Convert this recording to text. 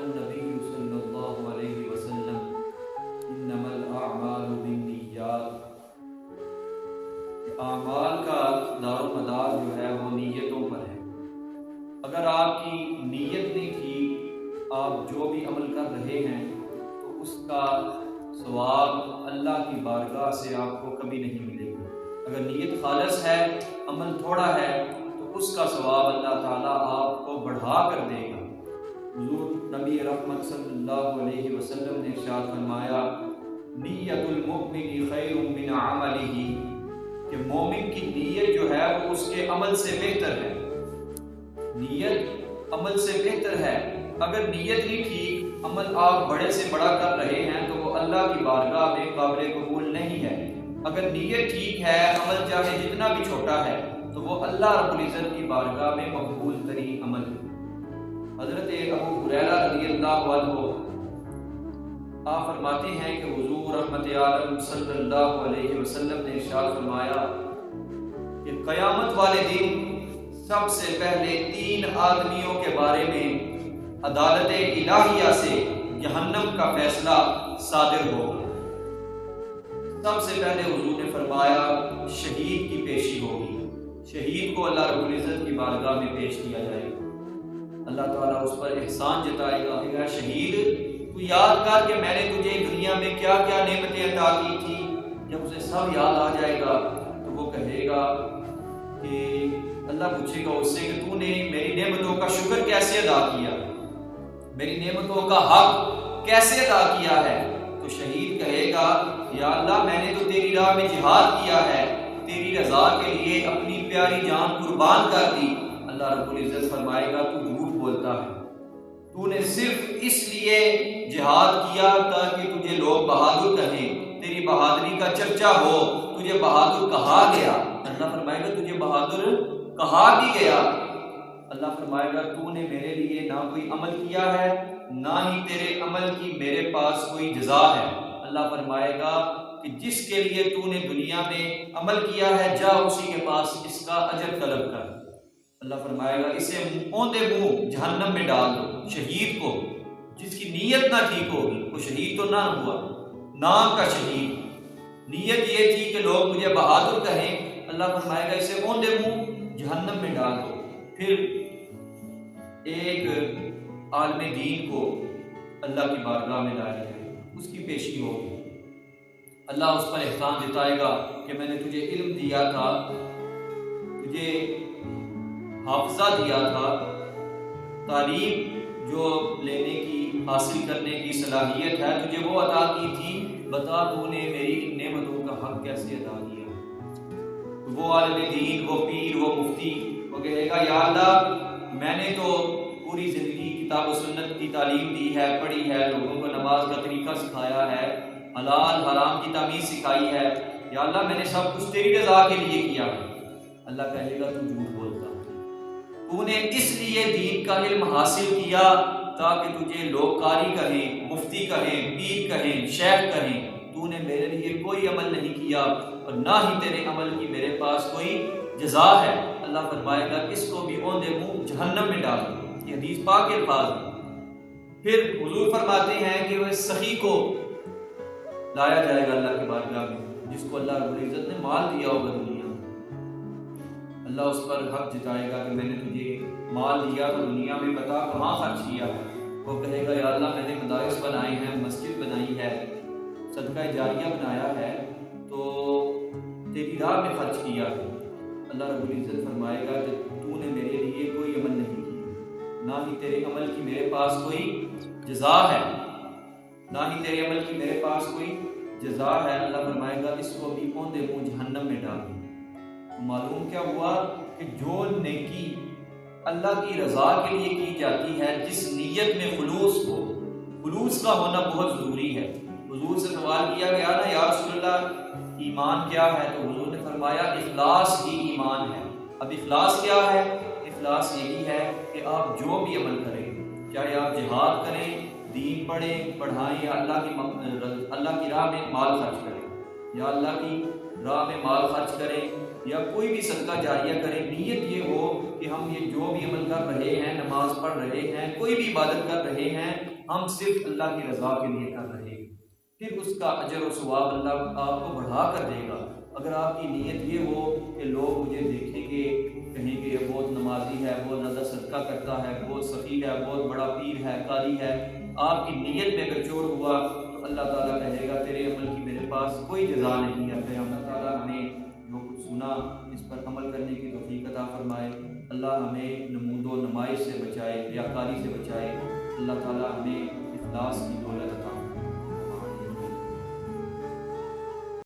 النبی صلی اللہ علیہ وسلم انما الاعمال بالنیات، اعمال کا دار و مدار جو ہے وہ نیتوں پر ہے۔ اگر آپ کی نیت نہیں ٹھیک، آپ جو بھی عمل کر رہے ہیں تو اس کا ثواب اللہ کی بارگاہ سے آپ کو کبھی نہیں ملے گا۔ اگر نیت خالص ہے، عمل تھوڑا ہے، تو اس کا ثواب اللہ تعالیٰ آپ کو بڑھا کر دے گا۔ حضور نبی رحمت صلی اللہ علیہ وسلم نے ارشاد فرمایا، نیت المؤمن خیر من عملہ، کہ مومن کی نیت جو ہے وہ اس کے عمل سے بہتر ہے۔ نیت عمل سے بہتر ہے۔ اگر نیت نہیں ٹھیک، عمل آپ بڑے سے بڑا کر رہے ہیں تو وہ اللہ کی بارگاہ میں قابل قبول نہیں ہے۔ اگر نیت ٹھیک ہے، عمل چاہے جتنا بھی چھوٹا ہے تو وہ اللہ رب العزت کی بارگاہ میں مقبول ترین عمل ہے۔ حضرت ابو ہریرہ رضی اللہ عنہ آپ فرماتے ہیں کہ حضور رحمت عالم صلی اللہ علیہ وسلم نے ارشاد فرمایا کہ قیامت والے دن سب سے پہلے 3 آدمیوں کے بارے میں عدالت الہیہ سے جہنم کا فیصلہ صادر ہوگا۔ سب سے پہلے حضور نے فرمایا شہید کی پیشی ہوگی، شہید کو اللہ رب العزت کی بارگاہ میں پیش کیا جائے گا۔ اللہ تعالیٰ اس پر احسان جتائے گا، اے شہید تو یاد کر کہ میں نے تجھے دنیا میں کیا کیا نعمتیں عطا کی تھی۔ جب اسے سب یاد آ جائے گا تو وہ کہے گا کہ اللہ پوچھے گا اس سے کہ تو نے میری نعمتوں کا شکر کیسے ادا کیا، میری نعمتوں کا حق کیسے ادا کیا ہے؟ تو شہید کہے گا یا اللہ میں نے تو تیری راہ میں جہاد کیا ہے، تیری رضا کے لیے اپنی پیاری جان قربان کر دی۔ اللہ رب العزت فرمائے گا تو جھوٹ بولتا ہے، تو نے صرف اس لیے جہاد کیا تاکہ تجھے لوگ بہادر کہیں، تیری بہادری کا چرچا ہو، تجھے بہادر کہا گیا۔ اللہ فرمائے گا تجھے بہادر کہا بھی گیا۔ اللہ فرمائے گا تو نے میرے لیے نہ کوئی عمل کیا ہے، نہ ہی تیرے عمل کی میرے پاس کوئی جزا ہے۔ اللہ فرمائے گا کہ جس کے لیے تو نے دنیا میں عمل کیا ہے جا اسی کے پاس اس کا اجر طلب کر۔ اللہ فرمائے گا اسے اوندے منہ جہنم میں ڈال دو۔ شہید کو جس کی نیت نہ ٹھیک ہوگی، وہ شہید تو نہ ہوا، نام کا شہید، نیت یہ تھی کہ لوگ مجھے بہادر کہیں، اللہ فرمائے گا اسے اوندے منہ جہنم میں ڈال دو۔ پھر ایک عالم دین کو اللہ کی بارگاہ میں لایا جائے، اس کی پیشی ہوگی۔ اللہ اس پر احسان جتائے گا کہ میں نے تجھے علم دیا تھا، تجھے حافظہ دیا تھا، تعلیم جو لینے کی حاصل کرنے کی صلاحیت ہے تجھے وہ عطا کی تھی، بتا تو نے میری ان نعمتوں کا حق کیسے ادا کیا؟ وہ عالم دین، وہ پیر، وہ مفتی وہ کہے گا یا اللہ میں نے تو پوری زندگی کتاب و سنت کی تعلیم دی ہے، پڑھی ہے، لوگوں کو نماز کا طریقہ سکھایا ہے، حلال حرام کی تمیز سکھائی ہے، یا اللہ میں نے سب کچھ تیری رضا کے لیے کیا ہے۔ اللہ کہے گا تو جھوٹ بولتا، تو نے اس لیے دین کا علم حاصل کیا تاکہ تجھے لوگ قاری کہیں، مفتی کہیں، پیر کہیں، شیخ کہیں، تو نے میرے لیے کوئی عمل نہیں کیا اور نہ ہی تیرے عمل کی میرے پاس کوئی جزا ہے۔ اللہ فرمائے گا اس کو بھی اوندے منہ جہنم میں ڈال دو۔ یہ حدیث پاک کے الفاظ ہیں۔ پھر حضور فرماتے ہیں کہ وہ سخی کو لایا جائے گا اللہ کی بارگاہ میں، جس کو اللہ رب العزت نے مال دیا ہوگا دنیا میں۔ اللہ اس پر حق جتائے گا کہ میں نے تجھے مال دیا تو دنیا میں بتا کہاں خرچ کیا ہے؟ وہ کہے گا یا اللہ میں نے مدارس بنائی ہیں، مسجد بنائی ہے، صدقہ جاریہ بنایا ہے، تو تیری راہ میں خرچ کیا ہے۔ اللہ رب العزت فرمائے گا کہ تو نے میرے لیے کوئی عمل نہیں کیا، نہ ہی تیرے عمل کی میرے پاس کوئی جزا ہے، نہ ہی تیرے عمل کی میرے پاس کوئی جزا ہے۔ اللہ فرمائے گا اس کو بھی اوندے منہ جہنم میں ڈال دو۔ معلوم کیا ہوا کہ جو نیکی اللہ کی رضا کے لیے کی جاتی ہے، جس نیت میں خلوص ہو، خلوص کا ہونا بہت ضروری ہے۔ حضور سے سوال کیا گیا نا یا رسول اللہ ایمان کیا ہے؟ تو حضور نے فرمایا اخلاص ہی ایمان ہے۔ اب اخلاص کیا ہے؟ اخلاص یہی ہے کہ آپ جو بھی عمل کریں، چاہے آپ جہاد کریں، دین پڑھیں، پڑھائیں، یا اللہ کی راہ میں مال خرچ کریں، یا اللہ کی راہ میں مال خرچ کریں، یا کوئی بھی صدقہ جاریہ کریں، نیت یہ ہو کہ ہم یہ جو بھی عمل کر رہے ہیں، نماز پڑھ رہے ہیں، کوئی بھی عبادت کر رہے ہیں، ہم صرف اللہ کی رضا کے لیے کر رہے ہیں، پھر اس کا اجر و ثواب اللہ آپ کو بڑھا کر دے گا۔ اگر آپ کی نیت یہ ہو کہ لوگ مجھے دیکھیں گے، کہیں کہ یہ بہت نمازی ہے، بہت نظر صدقہ کرتا ہے، بہت سخی ہے، بہت بڑا پیر ہے، قاری ہے، آپ کی نیت میں اگر چور ہوا تو اللہ تعالیٰ کہے گا تیرے عمل کی میرے پاس کوئی جزا نہیں ہے۔ پھر اللہ تعالیٰ ہمیں جو کچھ سنا اس پر عمل کرنے کی توفیق عطا فرمائے۔ اللہ ہمیں نمود و نمائش سے بچائے، ریاکاری سے بچائے۔ اللہ تعالیٰ ہمیں اخلاص کی دولت